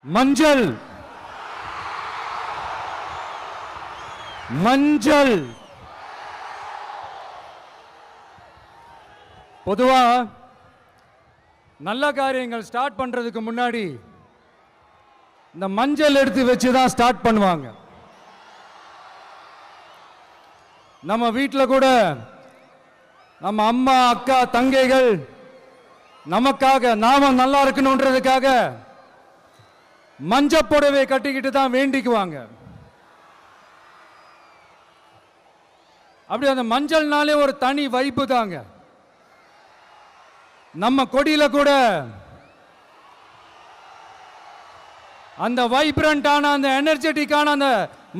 மஞ்சள் மஞ்சள் பொதுவா நல்ல காரியங்கள் ஸ்டார்ட் பண்றதுக்கு முன்னாடி இந்த மஞ்சள் எடுத்து வச்சு தான் ஸ்டார்ட் பண்ணுவாங்க. நம்ம வீட்டில் கூட நம்ம அம்மா அக்கா தங்கைகள் நமக்காக நாம நல்லா இருக்கணும்ன்றதுக்காக மஞ்சள் புடவை கட்டிக்கிட்டு தான் வேண்டிக்குவாங்க. அப்படி அந்த மஞ்சள்னாலே ஒரு தனி வைப்பு தாங்க. நம்ம கொடியில கூட அந்த வைப்ரண்டான அந்த எனர்ஜெட்டிக்கான அந்த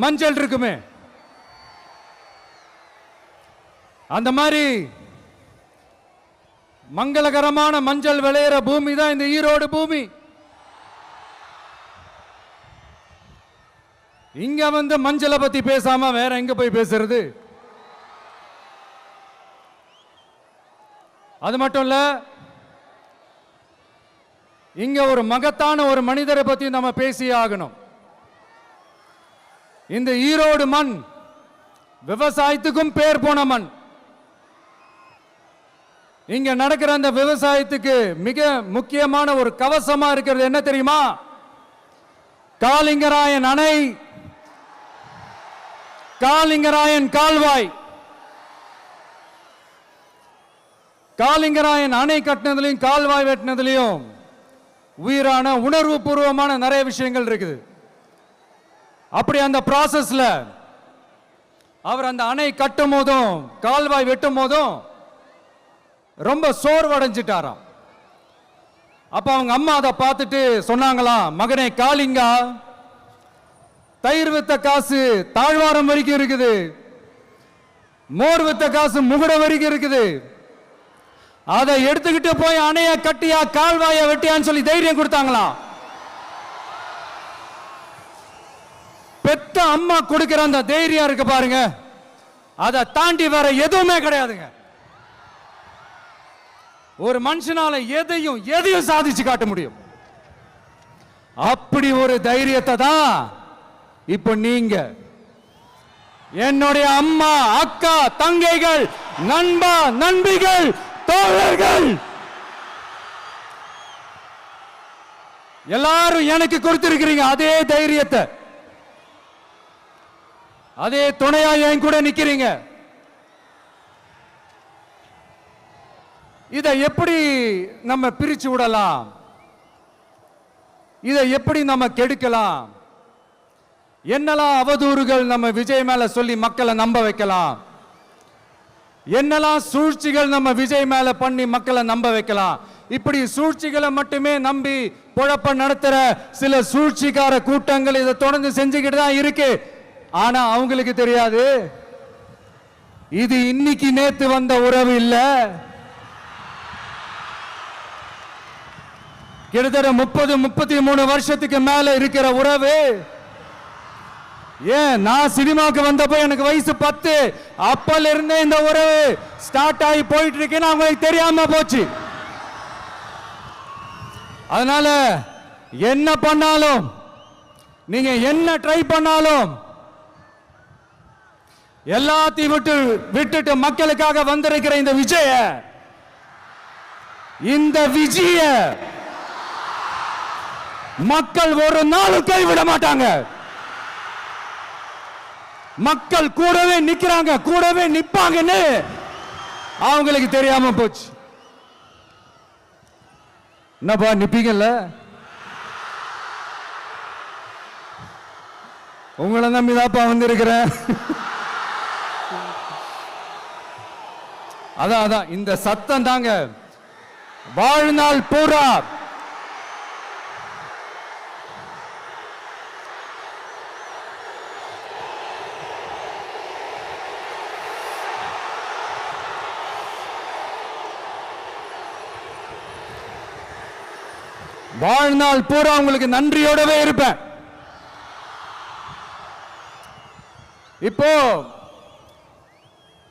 மஞ்சள் இருக்குமே, அந்த மாதிரி மங்களகரமான மஞ்சள் விளையிற பூமி தான் இந்த ஈரோடு பூமி. இங்க வந்து மஞ்சளை பத்தி பேசாம வேற எங்க போய் பேசுறது? அது மட்டும் இல்ல, இங்க ஒரு மகத்தான ஒரு மனிதரை பத்தி நம்ம பேசியே ஆகணும். இந்த ஈரோடு மண் விவசாயத்துக்கும் பேர் போன மண். இங்க நடக்கிற அந்த விவசாயத்துக்கு மிக முக்கியமான ஒரு கவசமா இருக்கிறது என்ன தெரியுமா? காலிங்கராயன் அணை, காலிங்கராயன் கால்வாய். காலிங்கராயன் அணை கட்டினதுலையும் கால்வாய் வெட்டினதுலையும் உயிரான உணர்வு பூர்வமான நிறைய விஷயங்கள் இருக்குது. அப்படி அந்த ப்ராசஸ்ல அவர் அந்த அணை கட்டும் போதும் கால்வாய் வெட்டும் போதும் ரொம்ப சோர்வடைஞ்சிட்டாராம். அப்ப அவங்க அம்மா அதை பார்த்துட்டு சொன்னாங்களாம், மகனே காளிங்கா, தயிர் வித்த காசு தாழ்வாரம் வரைக்கும் இருக்குது, மோர் வித்த காசு முகுட வரைக்கும் இருக்குது, அதை எடுத்துக்கிட்டு போய் அணைய கட்டியா கால்வாய வெட்டியான்னு சொல்லி தைரியம் கொடுத்தாங்களாம். பெத்த அம்மா கொடுக்கிற அந்த தைரியம் இருக்கு பாருங்க, அதை தாண்டி வேற எதுவுமே கிடையாதுங்க. ஒரு மனுஷனால எதையும் சாதிச்சு காட்ட முடியும். அப்படி ஒரு தைரியத்தை தான் இப்ப நீங்க என்னுடைய அம்மா அக்கா தங்கைகள் நண்பா நண்பிகள் தோழர்கள் எல்லாரும் எனக்கு கொடுத்திருக்கிறீங்க. அதே தைரியத்தை, அதே துணையா என் கூட நிக்கிறீங்க. இதை எப்படி நம்ம பிரிச்சு விடலாம்? இதை எப்படி நம்ம கெடுக்கலாம்? என்னெல்லாம் அவதூறுகள் நம்ம விஜய் மேல சொல்லி மக்களை நம்ப வைக்கலாம்? என்னெல்லாம் சூழ்ச்சிகள் நம்ம விஜய் மேல பண்ணி மக்களை நம்ப வைக்கலாம்? இப்படி சூழ்ச்சிகளை மட்டுமே நம்பி பொழப்ப நடத்துற சில சூழ்ச்சிக்கார கூட்டங்கள் இதை தொடர்ந்து செஞ்சுக்கிட்டு தான் இருக்கு. ஆனா அவங்களுக்கு தெரியாது, இது இன்னைக்கு நேத்து வந்த உறவு இல்ல. கிட்டத்தட்ட 30-33 வருஷத்துக்கு மேல இருக்கிற உறவு. ஏன் நான் சினிமாவுக்கு வந்தப்போ எனக்கு வயசு 10, அப்பல இருந்தே இந்த உறவு ஸ்டார்ட் ஆகி போயிட்டு இருக்குன்னு அவங்களுக்கு தெரியாம போச்சு. அதனால என்ன பண்ணாலும், நீங்க என்ன ட்ரை பண்ணாலும், எல்லாத்தையும் விட்டுட்டு மக்களுக்காக வந்திருக்கிற இந்த விஜய மக்கள் ஒரு நாளும் கைவிட மாட்டாங்க. மக்கள் கூடவே நிக்கிறாங்க, கூடவே நிப்பாங்கன்னு அவங்களுக்கு தெரியாம போச்சு. என்னப்பா நிப்பீங்கல்ல? உங்களை நம்பிதாப்பா வந்திருக்கிறேன். அதான் இந்த சத்தம் தாங்க வாழ்நாள் பூரா வாழ்நாள் பூரா உங்களுக்கு நன்றியோடவே இருப்பேன். இப்போ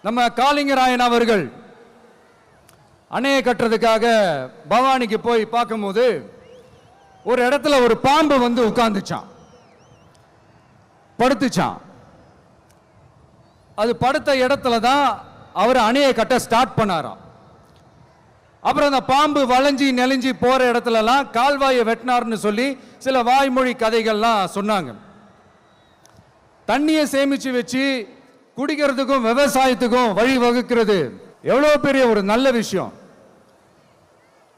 நம்ம காளிங்கராயன் அவர்கள் அணையை கட்டுறதுக்காக பவானிக்கு போய் பார்க்கும்போது ஒரு இடத்துல ஒரு பாம்பு வந்து உட்கார்ந்துச்சான், படுத்துச்சான். அது படுத்த இடத்துல தான் அவர் அணையை கட்ட ஸ்டார்ட் பண்ணாராம். அப்புறம் அந்த பாம்பு வளைஞ்சி நெளிஞ்சி போற இடத்துலலாம் கால்வாயை வெட்டினார்னு சொல்லி சில வாய்மொழி கதைகள்லாம் சொன்னாங்க. தண்ணியை சேமிச்சு வச்சு குடிக்கிறதுக்கும் விவசாயத்துக்கும் வழி வகுக்கிறது எவ்வளவு பெரிய ஒரு நல்ல விஷயம்.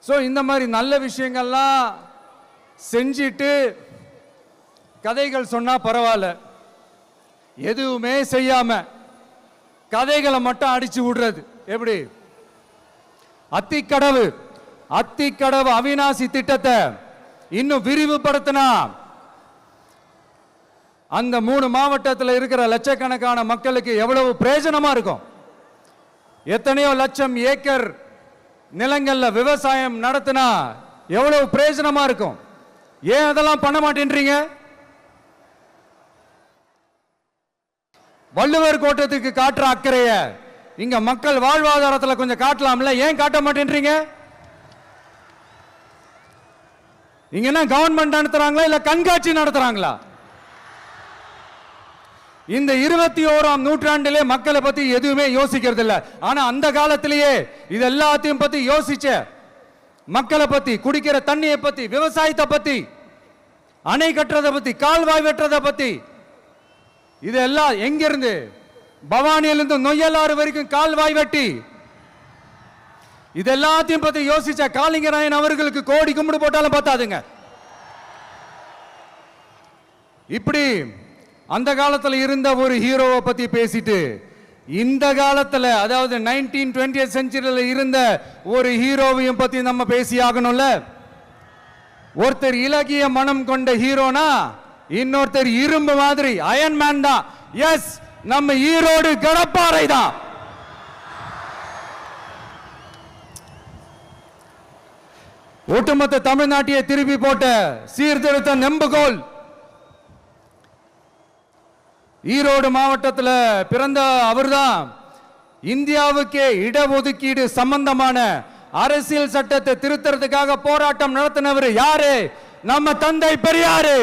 ஸோ இந்த மாதிரி நல்ல விஷயங்கள்லாம் செஞ்சிட்டு கதைகள் சொன்னா பரவாயில்ல, எதுவுமே செய்யாம கதைகளை மட்டும் அடிச்சு விடுறது எப்படி? அத்திக்கடவு அவிநாசி திட்டத்தை இன்னும் விரிவுபடுத்தினா அந்த 3 மாவட்டத்தில் இருக்கிற லட்சக்கணக்கான மக்களுக்கு எவ்வளவு பிரயோஜனமா இருக்கும். எத்தனையோ லட்சம் ஏக்கர் நிலங்கள்ல விவசாயம் நடத்தினா எவ்வளவு பிரயோஜனமா இருக்கும். ஏன் அதெல்லாம் பண்ண மாட்டேன்றீங்க? வள்ளுவர் கோட்டத்துக்கு காட்டுற அக்கறைய இங்க மக்கள் வாழ்வாதாரத்தில் கொஞ்சம் காட்டலாம்ல, ஏன் காட்ட மாட்டேன்றீங்க? இங்க என்ன கவர்மெண்ட் நடத்துறாங்களா இல்ல கண்காட்சி நடத்துறாங்களா? இந்த 21ஆம் நூற்றாண்டிலே மக்களை பத்தி எதுவுமே யோசிக்கிறது இல்ல. ஆனா அந்த காலத்திலேயே இது எல்லாத்தையும் பத்தி யோசிச்ச மக்களை பத்தி, குடிக்கிற தண்ணியை பத்தி, விவசாயத்தை பத்தி, அணை கட்டுறதை பத்தி, கால்வாய் வெட்டுறதை பத்தி, இதெல்லாம் எங்கிருந்து? பவானியிலிருந்து நொய்யலாறு வரைக்கும் கால்வாய் வெட்டி இதெல்லாத்தையும் பத்தி யோசிச்ச காளிங்கராயன் அவர்களுக்கு கோடி கும்பிடு போட்டாலும் பார்த்தாதுங்க. இப்படி அந்த காலத்துல இருந்த ஒரு ஹீரோவை பத்தி பேசிட்டு இந்த காலத்துல, அதாவது 1920th செஞ்சுரியில இருந்த ஒரு ஹீரோவையும் பத்தி நம்ம பேசி ஆகணும்ல. ஒருத்தர் இலகிய மனம் கொண்ட ஹீரோனா இன்னொருத்தர் இரும்பு மாதிரி அயன் மேன் தான். எஸ், நம்ம ஈரோடு கடப்பாறை தான். ஒட்டுமொத்த தமிழ்நாட்டையே திருப்பி போட்ட சீர்திருத்த நெம்புகோல். ஈரோடு மாவட்டத்தில் பிறந்த அவர்தான் இந்தியாவுக்கே இடஒதுக்கீடு சம்பந்தமான அரசியல் சட்டத்தை திருத்தறதுக்காக போராட்டம் நடத்தினவர் யாரு? நம்ம தந்தை பெரியாரு.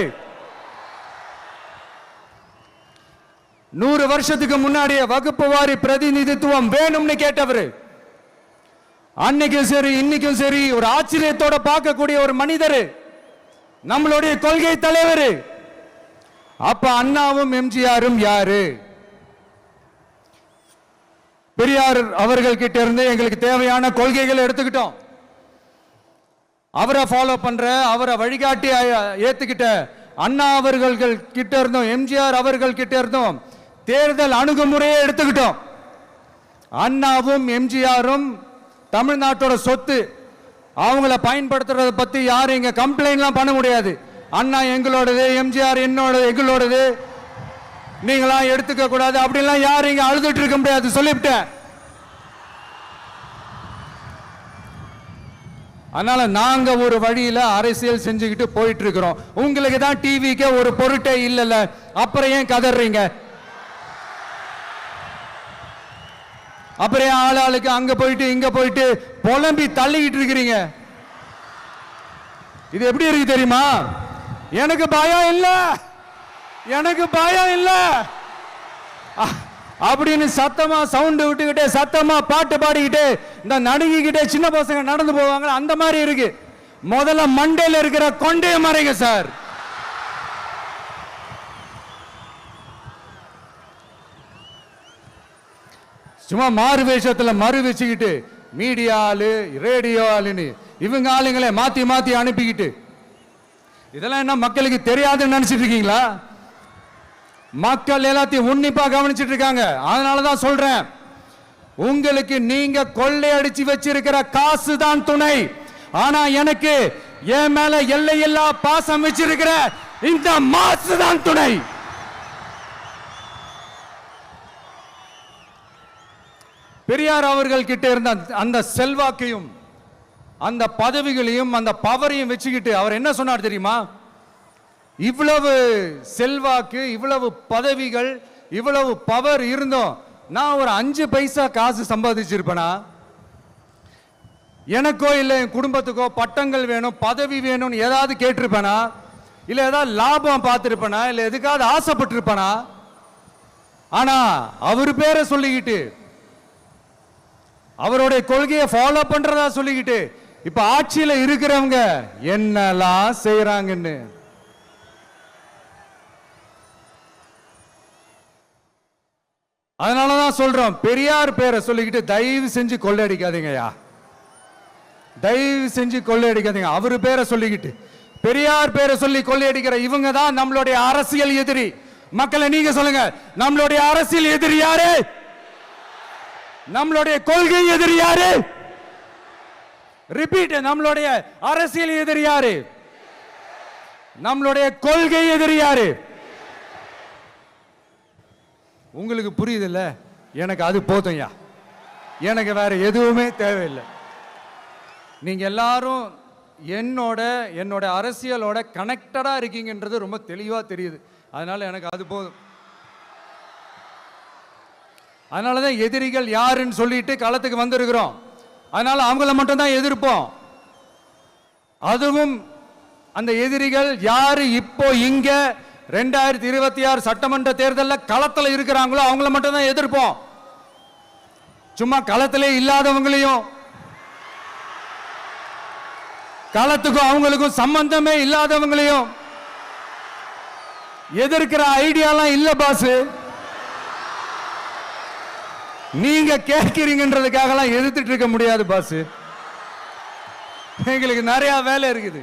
100 வருஷத்துக்கு முன்னாடியே வகுப்பு வாரி பிரதிநிதித்துவம் வேணும்னு கேட்டவர். அன்னைக்கும் சரி இன்னைக்கும் சரி ஒரு ஆச்சரியத்தோட பார்க்கக்கூடிய ஒரு மனிதர், நம்மளுடைய கொள்கை தலைவர். அப்ப அண்ணாவும் எம்ஜிஆரும் யாரு? பெரியார் அவர்கள் கிட்ட இருந்து எங்களுக்கு தேவையான கொள்கைகளை எடுத்துக்கிட்டோம். அவரை ஃபாலோ பண்ற, அவரை வழிகாட்டி ஏத்துக்கிட்ட அண்ணா அவர்கள் கிட்ட இருந்தோம், எம்ஜிஆர் அவர்கள் கிட்ட இருந்தோம் தேர்தல் அணுகுமுறையை எடுத்துக்கிட்டோம். அண்ணாவும் எம்ஜிஆரும் தமிழ்நாட்டோட சொத்து. அவங்கள பயன்படுத்துறத பத்தி யாரும் இங்க கம்ப்ளைண்ட்லாம் பண்ண முடியாது. அண்ணா எங்களோடது, எம்ஜிஆர் எங்களோடது, நீங்களா எடுத்துக்க கூடாது அப்படிலாம் யாரும் இங்க அழுதுட்டு இருக்க முடியாது, சொல்லிவிட்டேன். அதனால நாங்க ஒரு வழியில அரசியல் செஞ்சுக்கிட்டு போயிட்டு இருக்கிறோம். உங்களுக்கு தான் டிவிக்கு ஒரு பொருட்டே இல்லைல்ல, அப்புறம் ஏன் கதறீங்க? அப்புறம் ஆளாளுக்கு அங்க போயிட்டு இங்க போயிட்டு புலம்பி தள்ளிக்கிட்டு இருக்கிறீங்க. இது எப்படி இருக்கு தெரியுமா? எனக்கு பயம் இல்ல, எனக்கு பயம் இல்ல அப்படின்னு சத்தமா சவுண்ட் விட்டுக்கிட்டே சத்தமா பாட்டு பாடிக்கிட்டு இந்த நடுங்கிக்கிட்டே சின்ன பசங்க நடந்து போவாங்க, அந்த மாதிரி இருக்கு. முதல்ல மண்டையில இருக்கிற கொண்டைய மறைங்க சார். சும்மா மாறு வேஷத்துல மறு வச்சுக்கிட்டு மீடியா ஆளு, ரேடியோ ஆளுன்னு இவங்க ஆளுங்களே மாத்தி மாத்தி அனுப்பிக்கிட்டு, இதெல்லாம் என்ன மக்களுக்கு தெரியாதுன்னு நினைச்சிட்டு இருக்கீங்களா? மக்கள் எல்லாத்தையும் உன்னிப்பா கவனிச்சிட்டு இருக்காங்க. அதனாலதான் சொல்றேன், உங்களுக்கு நீங்க கொள்ளையடிச்சு வச்சிருக்கிற காசு தான் துணை. ஆனா எனக்கு என் மேல எல்லையில்லா பாசம் வச்சிருக்கிற இந்த மாசு தான் துணை. பெரியார் அவர்கள் கிட்ட இருந்த அந்த செல்வாக்கையும் அந்த பதவிகளையும் அந்த பவரையும் வச்சுக்கிட்டு அவர் என்ன சொன்னார் தெரியுமா? இவ்வளவு செல்வாக்கு, இவ்வளவு பதவிகள், இவ்வளவு பவர் இருந்தோம் நான் ஒரு 5 பைசா காசு சம்பாதிச்சிருப்பேனா? எனக்கோ இல்லை என் குடும்பத்துக்கோ பட்டங்கள் வேணும், பதவி வேணும்னு ஏதாவது கேட்டிருப்பேனா? இல்லை ஏதாவது லாபம் பார்த்துருப்பேனா? இல்லை எதுக்காவது ஆசைப்பட்டிருப்பேனா? ஆனா அவர் பேரை சொல்லிக்கிட்டு, அவருடைய கொள்கையை ஃபாலோ பண்றதா சொல்லிக்கிட்டு இப்ப ஆட்சியில இருக்கிறவங்க என்னெல்லாம் செய்யறாங்கன்னு. அதனாலதான் சொல்றோம், பெரியார் பேரை சொல்லிக்கிட்டு தயவு செஞ்சு கொள்ளையடிக்காதீங்கய்யா, தயவு செஞ்சு கொள்ளையடிக்காதீங்க. அவரு பேரை சொல்லிக்கிட்டு, பெரியார் பேரை சொல்லி கொள்ளையடிக்கிற இவங்க தான் நம்மளுடைய அரசியல் எதிரி. மக்களை நீங்க சொல்லுங்க, நம்மளுடைய அரசியல் எதிரி யாரு? நம்மளுடைய கொள்கை எதிரி யாரு? ரிப்பீட், நம்மளுடைய அரசியல் எதிரி யாரு? நம்மளுடைய கொள்கை எதிரி யாரு? உங்களுக்கு புரியுதுல்ல? எனக்கு அது போதும்யா, எனக்கு வேற எதுவுமே தேவையில்லை. நீங்க எல்லாரும் என்னோட அரசியலோட கனெக்டடா இருக்கீங்கன்றது ரொம்ப தெளிவா தெரியுது. அதனால எனக்கு அது போதும். அதனாலதான் எதிரிகள் யாருன்னு சொல்லிட்டு களத்துக்கு வந்திருக்கிறோம். அதனால அவங்கள மட்டும் தான் எதிர்ப்போம். அதுவும் அந்த எதிரிகள் யாரு இப்போ இங்க 2026 சட்டமன்ற தேர்தலில் களத்தில் இருக்கிறாங்களோ அவங்கள மட்டும் தான் எதிர்ப்போம். சும்மா களத்திலே இல்லாதவங்களையும், களத்துக்கும் அவங்களுக்கும் சம்பந்தமே இல்லாதவங்களையும் எதிர்க்கிற ஐடியாலாம் இல்ல பாஸ். நீங்க கேட்கிறீங்கன்றதுக்காகலாம் எதிர்த்துட்டு இருக்க முடியாது பாஸ். எங்களுக்கு நிறைய வேலை இருக்குது.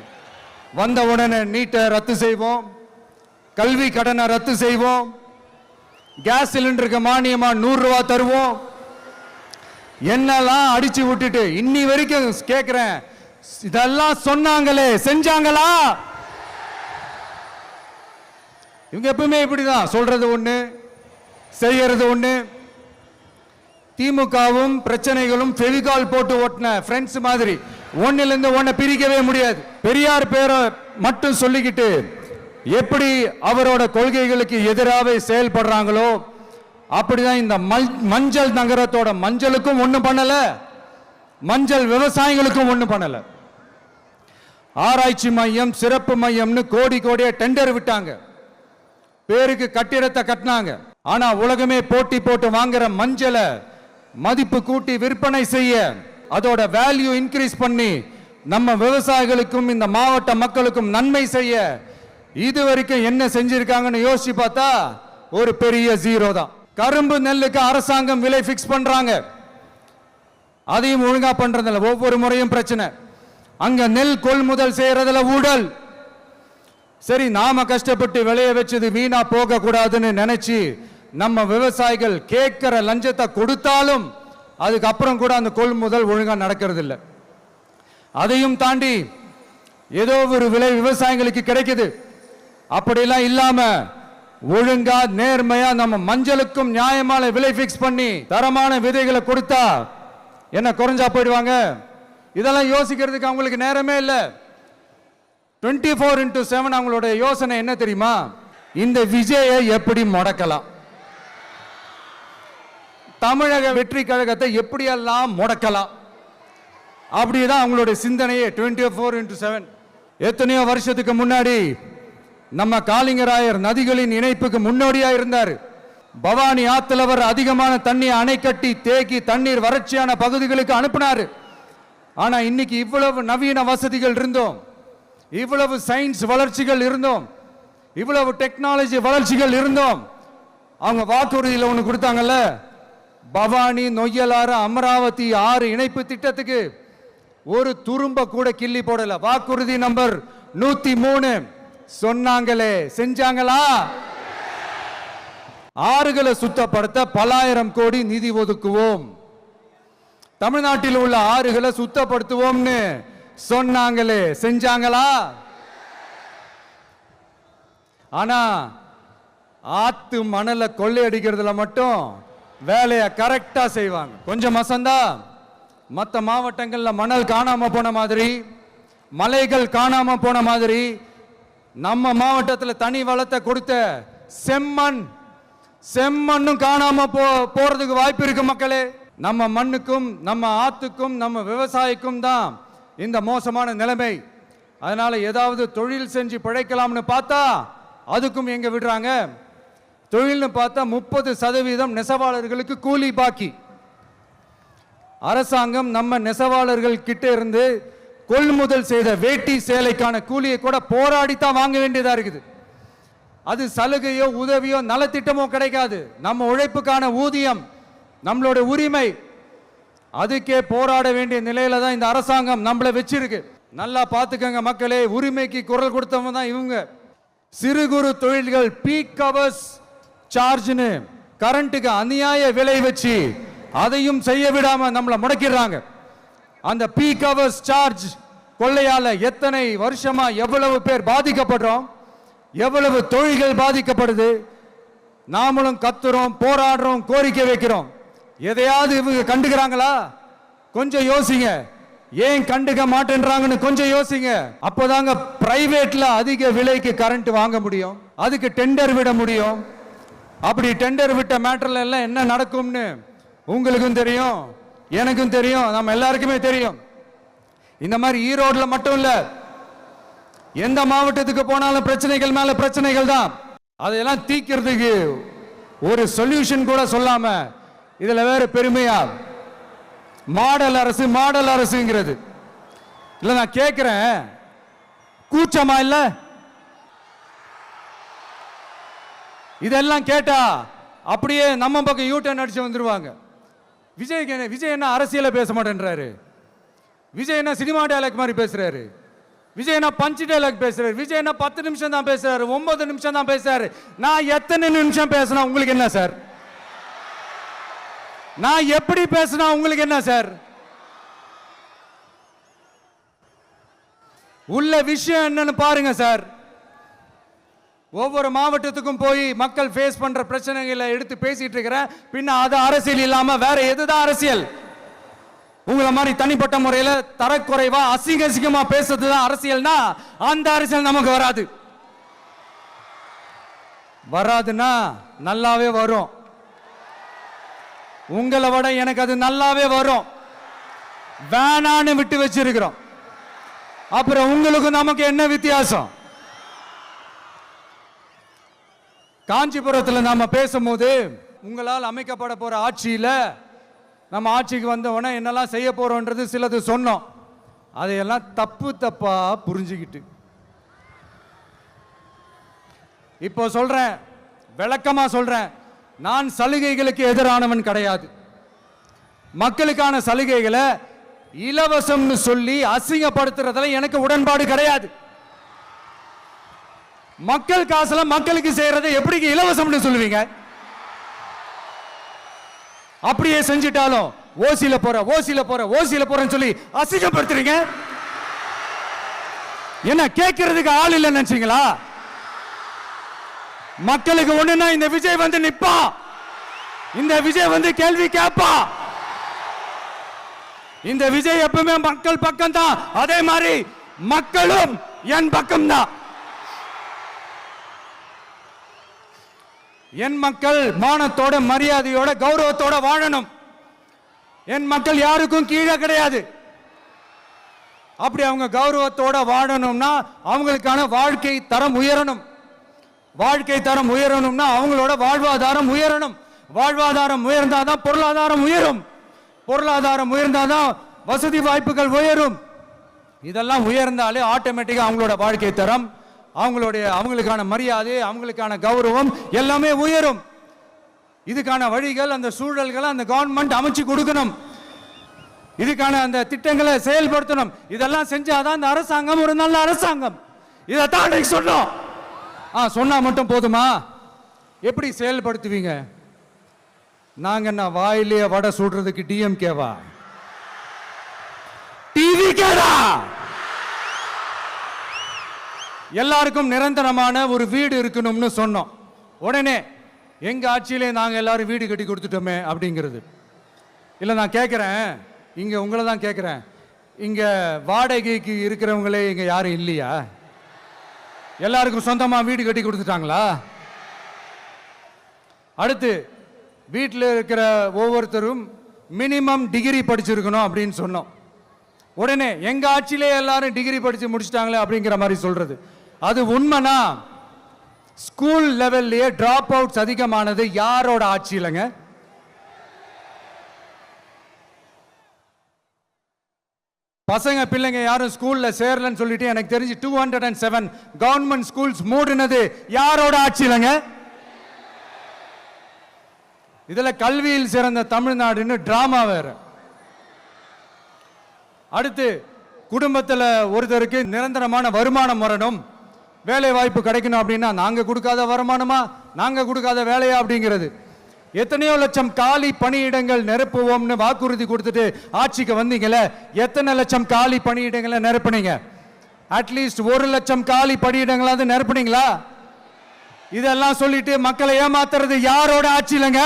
வந்த உடனே நீட்டை ரத்து செய்வோம், கல்வி கடனை ரத்து செய்வோம், கேஸ் சிலிண்டருக்கு மானியமா 100 ரூபாய் தருவோம், என்னெல்லாம் அடிச்சு விட்டுட்டு இன்னி வரைக்கும் கேட்கிறேன், இதெல்லாம் சொன்னாங்களே செஞ்சாங்களா? இவங்க எப்பவுமே இப்படிதான், சொல்றது ஒண்ணு செய்யறது ஒண்ணு. திமுகவும் பிரச்சனைகளும் ஃபெவிகால் போட்டு ஓட்டின ஃப்ரெண்ட்ஸ் மாதிரி ஒன்னிலிருந்து ஒன்னை பிரிக்கவே முடியாது. பெரியார் பேரை மட்டும் சொல்லிக்கிட்டு எப்படி அவரோட கொள்கைகளுக்கு எதிராக செயல்படுறாங்களோ அப்படிதான் இந்த மஞ்சள் நகரத்தோட மஞ்சளுக்கும் ஒண்ணும் பண்ணல, மஞ்சள் விவசாயிகளுக்கும் ஒண்ணும் பண்ணல. ஆராய்ச்சி மையம், சிறப்பு மையம்னு கோடி கோடியா டெண்டர் விட்டாங்க, பேருக்கு கட்டிடத்தை கட்டினாங்க. ஆனா உலகமே போட்டி போட்டு வாங்குற மஞ்சளை மதிப்பு கூட்டி விற்பனை செய்ய, அதோட வேல்யூ இன்க்ரீஸ் பண்ணி நம்ம விவசாயிகளுக்கும் இந்த மாவட்ட மக்களுக்கும் நன்மை செய்ய இதுவரைக்கும் என்ன செஞ்சிருக்காங்கன்னு யோசிச்சு பார்த்தா ஒரு பெரிய ஜீரோ தான். கரும்பு நெல்லுக்கு அரசாங்கம் விலை பிக்ஸ் பண்றாங்க, அதையும் ஒழுங்கா பண்றதில்ல. ஒவ்வொரு முறையும் பிரச்சனை. அங்க நெல் கொள்முதல் செய்யறதுல ஊழல். சரி, நாம கஷ்டப்பட்டு விளைய வச்சது வீணா போக கூடாதுன்னு நினைச்சு நம்ம விவசாயிகள் கேட்கிற லஞ்சத்தை கொடுத்தாலும் அதுக்கப்புறம் கூட அந்த கொள்முதல் ஒழுங்கா நடக்கிறது இல்லை. அதையும் தாண்டி ஏதோ ஒரு விலை விவசாயிகளுக்கு கிடைக்குது. அப்படிலாம் இல்லாம ஒழுங்கா நேர்மையா நம்ம மஞ்சளுக்கும் நியாயமான விலை பிக்ஸ் பண்ணி தரமான விதைகளை கொடுத்தா என்ன குறைஞ்சா போயிடுவாங்க? இதெல்லாம் யோசிக்கிறதுக்கு அவங்களுக்கு நேரமே இல்லை. 24x7 அவங்களோட யோசனை என்ன தெரியுமா? இந்த விஜயை எப்படி முடக்கலாம், தமிழக வெற்றி கழகத்தை எப்படியெல்லாம் முடக்கலாம், அப்படிதான் அவங்களுடைய சிந்தனையே 24x7. எத்தனையோ வருஷத்துக்கு முன்னாடி நம்ம காளிங்கராயர் நதிகளின் இணைப்புக்கு முன்னோடியா இருந்தார். பவானி ஆத்துல வர அதிகமான தண்ணி அணை கட்டி தேக்கி தண்ணீர் வறட்சியான பகுதிகளுக்கு அனுப்பினாரு. ஆனா இன்னைக்கு இவ்வளவு நவீன வசதிகள் இருந்தோம், இவ்வளவு சயின்ஸ் வளர்ச்சிகள் இருந்தோம், இவ்வளவு டெக்னாலஜி வளர்ச்சிகள் இருந்தோம், அவங்க வாக்குறுதியில் ஒன்று கொடுத்தாங்கல்ல, பவானி நொய்யலாறு அமராவதி 6 இணைப்பு திட்டத்துக்கு ஒரு துரும்ப கூட கிள்ளி போடல. வாக்குறுதி நம்பர் 103 சொன்னாங்களே, செஞ்சாங்களா? ஆறுகளை சுத்தப்படுத்த பலாயிரம் கோடி நிதி ஒதுக்குவோம், தமிழ்நாட்டில் உள்ள ஆறுகளை சுத்தப்படுத்துவோம்னு சொன்னாங்களே, செஞ்சாங்களா? ஆனா ஆத்து மணலை கொள்ளையடிக்கிறதுல மட்டும் வேலையை கரெக்டா செய்வாங்க. கொஞ்சம் மசந்தா மற்ற மாவட்டங்கள்ல மணல் காணாம போன மாதிரி, மலைகள் காணாம போன மாதிரி, நம்ம மாவட்டத்தில் தனி வளத்தை கொடுத்த செம்மண்ணும் காணாம போறதுக்கு வாய்ப்பு இருக்கு மக்களே. நம்ம மண்ணுக்கும் நம்ம ஆத்துக்கும் நம்ம விவசாயிக்கும் தான் இந்த மோசமான நிலைமை. அதனால ஏதாவது தொழில் செஞ்சு பிழைக்கலாம்னு பார்த்தா அதுக்கும் எங்க விடுறாங்க. தொழில்னு பார்த்தா 30% நெசவாளர்களுக்கு கூலி பாக்கி. அரசாங்கம் நம்ம நெசவாளர்கள் கிட்ட இருந்து கொள்முதல் செய்த வேட்டி சேலைக்கான கூலியை கூட போராடித்தான் வாங்க வேண்டியதா இருக்குது. அது சலுகையோ உதவியோ நலத்திட்டமோ கிடைக்காது. நம்ம உழைப்புக்கான ஊதியம், நம்மளோட உரிமை, அதுக்கே போராட வேண்டிய நிலையில தான் இந்த அரசாங்கம் நம்மளை வச்சிருக்கு. நல்லா பார்த்துக்கங்க மக்களே, உரிமைக்கு குரல் கொடுத்தவங்க தான் இவங்க. சிறு குறு தொழில்கள் பீக் ஹவர்ஸ் சார்ஜ்னு கரண்ட்டுக்கு அநியாய விலை வச்சு அதையும் செய்ய விடாம நம்மளை முடக்கிடுறாங்க. அந்த பீக் ஹவர்ஸ் சார்ஜ் கொள்ளையால எத்தனை வருஷமா எவ்வளவு பேர் பாதிக்கப்படுறோம், எவ்வளவு தொழில்கள் பாதிக்கப்படுது. நாமளும் கத்துறோம், போராடுறோம், கோரிக்கை வைக்கிறோம். எதையாவது இவங்க கண்டுக்கிறாங்களா? கொஞ்சம் யோசிங்க. ஏன் கண்டுக்க மாட்டேன்றாங்கன்னு கொஞ்சம் யோசிங்க. அப்போதாங்க பிரைவேட்ல அதிக விலைக்கு கரண்ட் வாங்க முடியும், அதுக்கு டெண்டர் விட முடியும். அப்படி டெண்டர் விட்ட மேட்டர்ல எல்லாம் என்ன நடக்கும்னு உங்களுக்கும் தெரியும், எனக்கும் தெரியும், நம்ம எல்லாருக்குமே தெரியும். இந்த மாதிரி ஈரோடுல மட்டும் இல்ல, எந்த மாவட்டத்துக்கு போனாலும் பிரச்சனைகள் மேல பிரச்சனைகள் தான். அதையெல்லாம் தீக்கிறதுக்கு ஒரு சொல்யூஷன் கூட சொல்லாம இதுல வேற பெருமையா மாடல் அரசு மாடல் அரசுங்கிறது. இல்ல நான் கேட்கிறேன், கூச்சமா இல்ல? இதெல்லாம் கேட்டா அப்படியே நம்ம பக்கம் யூட்டர்ன் அடிச்சு வந்துருவாங்க. விஜய் என்ன அரசியல பேச மாட்டேன்றாரு, விஜய் என்ன சினிமா டயலாக் மாதிரி பேசுறாரு, விஜய் என்ன பஞ்ச் டயலாக் பேசுறாரு, விஜய் என்ன 10 நிமிஷம் தான் பேசுறாரு, 9 நிமிஷம் தான் பேசுறாரு. நான் எத்தனை நிமிஷம் பேசினா உங்களுக்கு என்ன சார்? நான் எப்படி பேசினா உங்களுக்கு என்ன சார்? உள்ள விஷயம் என்னன்னு பாருங்க சார். ஒவ்வொரு மாவட்டத்துக்கும் போய் மக்கள் ஃபேஸ் பண்ற பிரச்சனைகளை எடுத்து பேசிட்டு இருக்கிறேன். பின்ன அது அரசியல் இல்லாம வேற எதுதான் அரசியல்? உங்களை மாதிரி தனிப்பட்ட முறையில தரக்குறைவா அசிங்க அசிங்கமா பேசுறதுதான் அரசியல்னா அந்த அரசியல் நமக்கு வராது. வராதுன்னா நல்லாவே வரும். உங்களை விட எனக்கு அது நல்லாவே வரும். வேணான்னு விட்டு வச்சிருக்கிறோம். அப்புறம் உங்களுக்கு நமக்கு என்ன வித்தியாசம்? காஞ்சிபுரத்தில் நாம பேசும்போது உங்களால் அமைக்கப்பட போற ஆட்சியில நம்ம ஆட்சிக்கு வந்த உடனே என்னெல்லாம் செய்ய போறோம்ன்றது சிலது சொன்னோம். அதையெல்லாம் தப்பு தப்பா புரிஞ்சுக்கிட்டு இப்போ சொல்றேன், விளக்கமா சொல்றேன். நான் சலுகைகளுக்கு எதிரானவன் கிடையாது. மக்களுக்கான சலுகைகளை இலவசம்னு சொல்லி அசிங்கப்படுத்துறதுல எனக்கு உடன்பாடு கிடையாது. மக்கள் காசுல மக்களுக்கு செய்யறதை எப்படி இலவசம்னு சொல்லுவீங்க? அப்படியே செஞ்சிட்டாலும் ஓசில போறேன்னு சொல்லி அசிங்கப்படுத்துறீங்க. என்ன கேட்கறதுக்கு ஆள் இல்லைன்னு நினைச்சீங்களா? மக்களுக்கு ஒண்ணுன்னா இந்த விஜய் வந்து நிப்பா, இந்த விஜய் வந்து கேள்வி கேட்பா. இந்த விஜய் எப்பவுமே மக்கள் பக்கம் தான், அதே மாதிரி மக்களும் என் பக்கம் தான். என் மக்கள் மானத்தோட மரியாதையோட கௌரவத்தோட வாழணும். என் மக்கள் யாருக்கும் கீழே கிடையாது. அப்படி அவங்க கௌரவத்தோட வாழணும்னா அவங்களுக்கான வாழ்க்கை தரம் உயரணும். வாழ்க்கை தரம் உயரணும்னா அவங்களோட வாழ்வாதாரம் உயரணும். வாழ்வாதாரம் உயர்ந்தாதான் பொருளாதாரம் உயரும். பொருளாதாரம் உயர்ந்தாதான் வசதி வாய்ப்புகள் உயரும். இதெல்லாம் உயர்ந்தாலே ஆட்டோமேட்டிக்கா அவங்களோட வாழ்க்கை தரம், அவங்களுக்கான மரியாதை, அவங்களுக்கான கௌரவம் எல்லாமே உயரும். இதுக்கான வழிகள், அந்த சூழல்களை அந்த கவர்மெண்ட் அமைச்சு கொடுக்கணும். இதுக்கான அந்த திட்டங்களை செயல்படுத்தணும். இதெல்லாம் செஞ்சாதான் அந்த அரசாங்கம் ஒரு நல்ல அரசாங்கம். இதைத்தான் சொன்னோம். சொன்னா மட்டும் போதுமா? எப்படி செயல்படுத்துவீங்க? நாங்க என்ன வாயிலேயே வடை சுடுறதுக்கு டிஎம்கேவா? டிவிகேடா? எல்லாருக்கும் நிரந்தரமான ஒரு வீடு இருக்கணும்னு சொன்னோம். உடனே எங்க ஆட்சியிலே நாங்க எல்லாரும் வீடு கட்டி கொடுத்துட்டோமே அப்படிங்கிறது இல்ல. நான் கேட்கிறேன், இங்க உங்களை தான் கேட்கிறேன், இங்க வாடகைக்கு இருக்கிறவங்களே இங்க யாரும் இல்லையா? எல்லாருக்கும் சொந்தமா வீடு கட்டி கொடுத்துட்டாங்களா? அடுத்து வீட்டில் இருக்கிற ஒவ்வொருத்தரும் மினிமம் டிகிரி படிச்சிருக்கணும் அப்படின்னு சொன்னோம். உடனே எங்க ஆட்சியிலே எல்லாரும் டிகிரி படிச்சு முடிச்சிட்டாங்களே அப்படிங்கிற மாதிரி சொல்றது. அது உண்மைனா ஸ்கூல் லெவல்லையே டிராப் அவுட்ஸ் அதிகமானது யாரோட ஆட்சியிலங்க? பசங்க பிள்ளைங்க யாரும் ஸ்கூல்ல சேரலன்னு சொல்லிட்டு எனக்கு தெரிஞ்சு 207 கவர்மெண்ட் ஸ்கூல்ஸ் மூடினது யாரோட ஆட்சியிலங்க? இதுல கல்வியில் சிறந்த தமிழ்நாடுன்னு டிராமா வேற. அடுத்து குடும்பத்தில் ஒருத்தருக்கு நிரந்தரமான வருமானம் வரணும், வேலை வாய்ப்பு கிடைக்கணும் அப்படின்னா நாங்க கொடுக்காத வருமானமா, நாங்க கொடுக்காத வேலையா அப்படிங்கிறது. எத்தனையோ லட்சம் காலி பணியிடங்கள் நிரப்புவோம்னு வாக்குறுதி கொடுத்துட்டு ஆட்சிக்கு வந்தீங்கல்ல, எத்தனை லட்சம் காலி பணியிடங்களை நிரப்புனீங்க? அட்லீஸ்ட் 1 லட்சம் காலி பணியிடங்களாவது நிரப்புனீங்களா? இதெல்லாம் சொல்லிட்டு மக்களை ஏமாத்துறது யாரோட ஆட்சியிலங்க?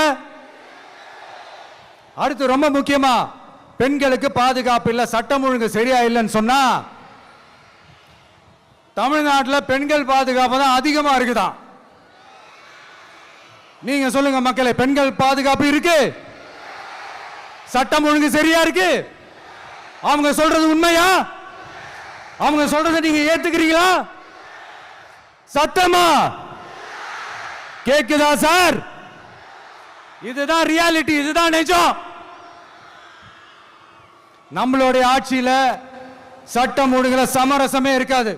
அடுத்து ரொம்ப முக்கியமா, பெண்களுக்கு பாதுகாப்பு இல்ல, சட்டம் ஒழுங்கு சரியா இல்லைன்னு சொன்னா தமிழ்நாட்டில் பெண்கள் பாதுகாப்பு தான் அதிகமா இருக்குதான். நீங்க சொல்லுங்க மக்களே, பெண்கள் பாதுகாப்பு இருக்கு? சட்டம் ஒழுங்கு சரியா இருக்கு? அவங்க சொல்றது உண்மையா? அவங்க சொல்றதை நீங்க ஏத்துக்கிறீங்களா? சத்தமா கேக்குதா சார்? இதுதான் ரியாலிட்டி, இதுதான் நிஜம். நம்மளுடைய ஆட்சியில சட்டம் ஒழுங்குல சமரசமே இருக்காது.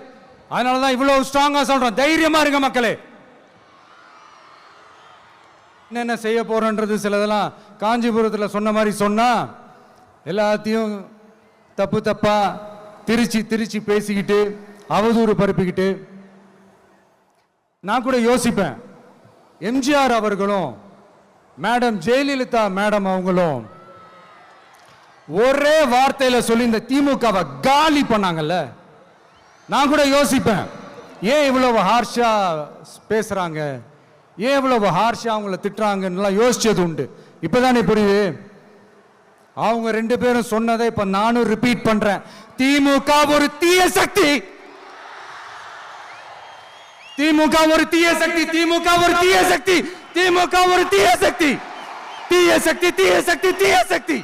அதனாலதான் இவ்வளவு ஸ்ட்ராங்கா சொல்றோம், தைரியமா இருங்க மக்களே. என்னென்ன செய்ய போறோன்றது சிலதெல்லாம் காஞ்சிபுரத்தில் சொன்ன மாதிரி சொன்னா எல்லாத்தையும் தப்பு தப்பா திருச்சி பேசிக்கிட்டு அவதூறு பரப்பிக்கிட்டு. நான் கூட யோசிப்பேன், எம்ஜிஆர் அவர்களும் மேடம் ஜெயலலிதா மேடம் அவங்களும் ஒரே வார்த்தையில சொல்லி இந்த திமுகவை காலி பண்ணாங்கல்ல. நான் கூட யோசிப்பேன், ஏன் இவ்வளவு ஹார்ஷா பேசுறாங்க, ஏன் இவ்வளவு ஹார்ஷா அவங்கள திட்டுறாங்கன்னு யோசிச்சது உண்டு. இப்பதானே புரியுது. அவங்க 2 பேரும் சொன்னதை இப்ப நானும் ரிப்பீட் பண்றேன். திமுக ஒரு தீய சக்தி, திமுக ஒரு தீய சக்தி, திமுக ஒரு தீய சக்தி, திமுக ஒரு தீய சக்தி, தீய சக்தி, தீய சக்தி, தீய சக்தி.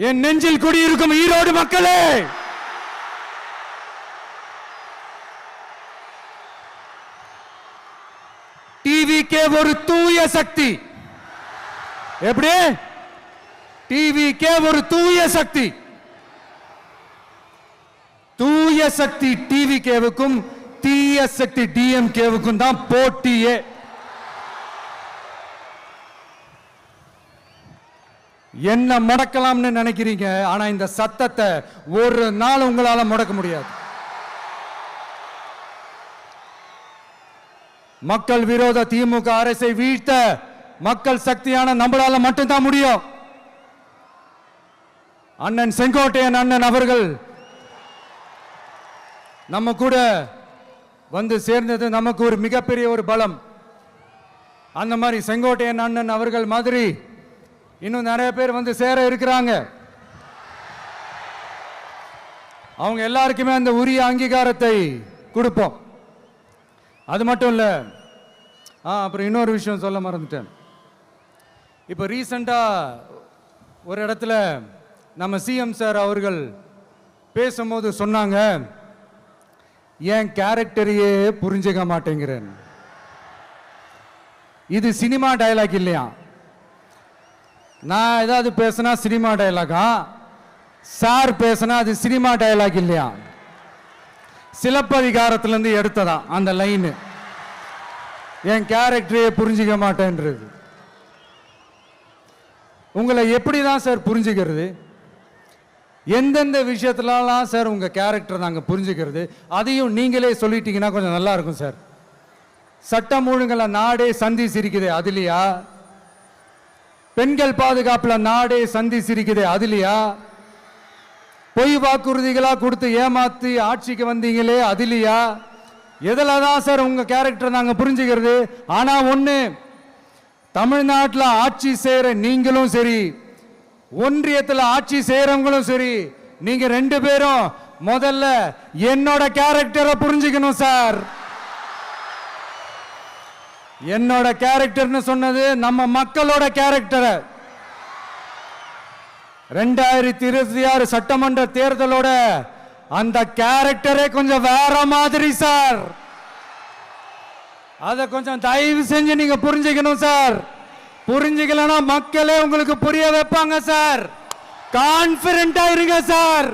என் நெஞ்சில் குடியிருக்கும் ஈரோடு மக்களே, டிவிகே ஒரு தூய சக்தி. எப்படி? டிவிகே ஒரு தூய சக்தி. தூய சக்தி டிவிகேவுக்கும் தீய சக்தி டிஎம்கேவுக்கும் தான் போட்டியே. என்ன முடக்கலாம்னு நினைக்கிறீங்க, ஆனா இந்த சத்தத்தை ஒரு நாள் உங்களால முடக்க முடியாது. மக்கள் விரோத திமுக அரசை வீழ்த்த மக்கள் சக்தியான நம்மளால மட்டும்தான் முடியும். அண்ணன் செங்கோட்டையன் அண்ணன் அவர்கள் நம்ம கூட வந்து சேர்ந்தது நமக்கு ஒரு மிகப்பெரிய ஒரு பலம். அந்த மாதிரி செங்கோட்டையன் அண்ணன் அவர்கள் மாதிரி இன்னும் நிறைய பேர் வந்து சேர இருக்கிறாங்க. அவங்க எல்லாருக்குமே அந்த உரிய அங்கீகாரத்தை கொடுப்போம். அது மட்டும் இல்ல, அப்புறம் இன்னொரு விஷயம் சொல்ல மறந்துட்டேன். இப்போ ரீசண்டா ஒரு இடத்துல நம்ம சிஎம் சார் அவர்கள் பேசும்போது சொன்னாங்க, என் கேரக்டரையே புரிஞ்சுக்க மாட்டேங்கிறேன். இது சினிமா டயலாக் இல்லையா? நான் ஏதாவது பேசினா சினிமா டயலாகா? சார் பேசினா அது சினிமா டயலாக் இல்லையா? சிலப்பதிகாரத்திலிருந்து எடுத்ததான் அந்த லைன். என் கேரக்டரையே புரிஞ்சுக்க மாட்டேன்றது. உங்களை எப்படிதான் சார் புரிஞ்சுக்கிறது? எந்தெந்த விஷயத்துலலாம் சார் உங்க கேரக்டர் நாங்கள் புரிஞ்சுக்கிறது? அதையும் நீங்களே சொல்லிட்டீங்கன்னா கொஞ்சம் நல்லா இருக்கும் சார். சட்டம் ஒழுங்குல நாடே சந்தி சிரிக்குது, அதுலையா? பெண்கள் பாதுகாப்புல நாடே சந்தி சிரிக்குது, அதுலையா? பொய் வாக்குறுதிகளா கொடுத்து ஏமாத்தி ஆட்சிக்கு வந்தீங்களே, அதுலையா? எதில் தான் சார் உங்க கேரக்டர் நாங்கள் புரிஞ்சுக்கிறது? ஆனா ஒண்ணு, தமிழ்நாட்டில் ஆட்சி செய்யற நீங்களும் சரி, ஒன்றியத்தில் ஆட்சி செய்யறவங்களும் சரி, நீங்க 2 பேரும் முதல்ல என்னோட கேரக்டரை புரிஞ்சுக்கணும் சார். என்னோட கேரக்டர்னு சொன்னது நம்ம மக்களோட கேரக்டர். 2026 சட்டமன்ற தேர்தலோட அந்த கேரக்டரே கொஞ்சம் வேற மாதிரி சார். அத கொஞ்சம் தயவு செஞ்சு நீங்க புரிஞ்சுக்கணும் சார். புரிஞ்சுக்கலனா மக்களே உங்களுக்கு புரிய வைப்பாங்க சார். கான்பிடென்ட்டா இருங்க சார்.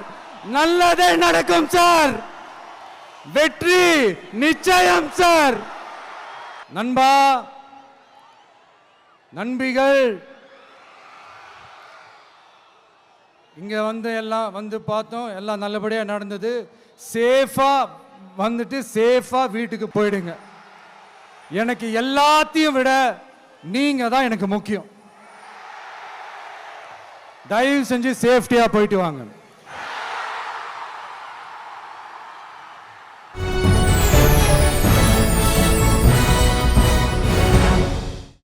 நல்லதே நடக்கும் சார். வெற்றி நிச்சயம் சார். நண்பா, நண்பிகள், இங்க எல்லாம் பார்த்தோம். எல்லாம் நல்லபடியா நடந்தது. சேஃபா வந்துட்டு சேஃபா வீட்டுக்கு போயிடுங்க. எனக்கு எல்லாத்தையும் விட நீங்க தான் எனக்கு முக்கியம். தயவு செஞ்சு சேஃப்டியா போயிட்டு வாங்க.